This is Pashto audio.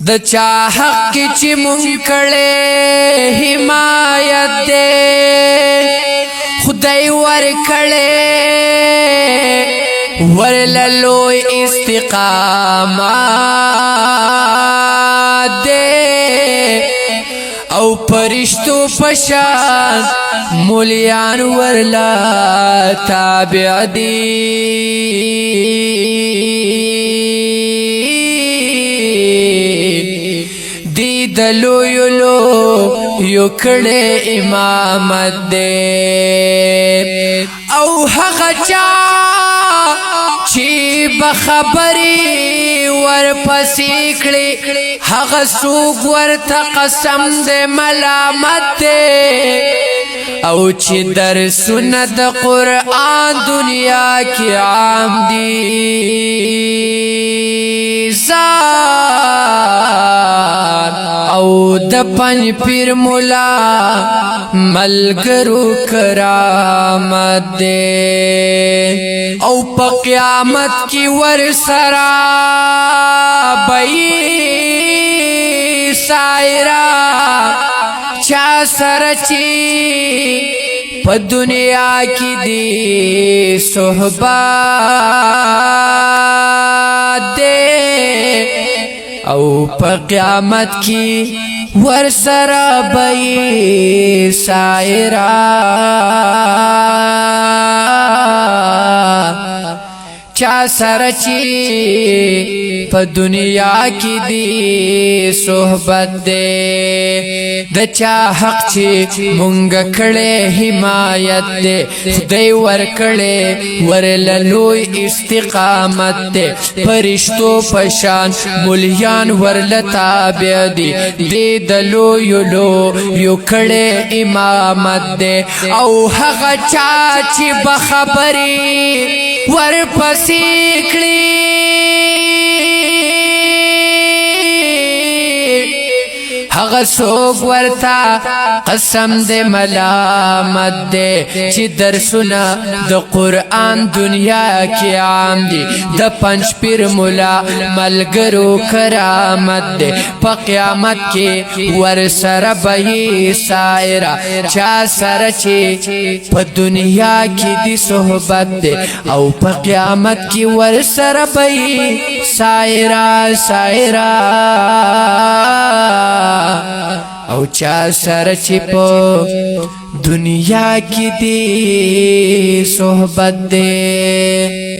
د چا حق کی چی منکڑے حمایت دے خدای ورکڑے ورللو استقامت دے او پرشتو پشان مولیان ورلا تابع دی دلو یلو یکڑے امامت دے او حق چا چی بخبری ور پسیکڑی حق سوگ ور تقسم دے ملامت دے او چی در سنت قرآن دنیا کی عام دی او د پنج پیر مولا ملګرو کرامت دے او په قیامت کی ور سرا بئی سایرا چا سرچی په دنیا کی دی صحبت دے او پا قیامت کی ورسر بئی سائرہ چا سرچی پا دنیا کی دی صحبت دے د چا حق چی مونگ کڑے حمایت دے خدای ور کڑے ورللوی استقامت دے پرشتو پشان مولیان ورلتابع دی دی دلو یلو یو کڑے امامت دے او حق چا چی بخبری ور پسیکڑی حق سوگ ورتا قسم دے ملامت دے چی درسنا د قرآن دنیا کی عام دی د پنج پیر مولا ملګرو کرامت دے پا قیامت کی ورسر بئی سائرہ چا سر چی پا دنیا کی دی صحبت دے او پا قیامت کی ورسر بئی سائرہ سائرہ او چا سر چی پو دنیا کی دی صحبت دے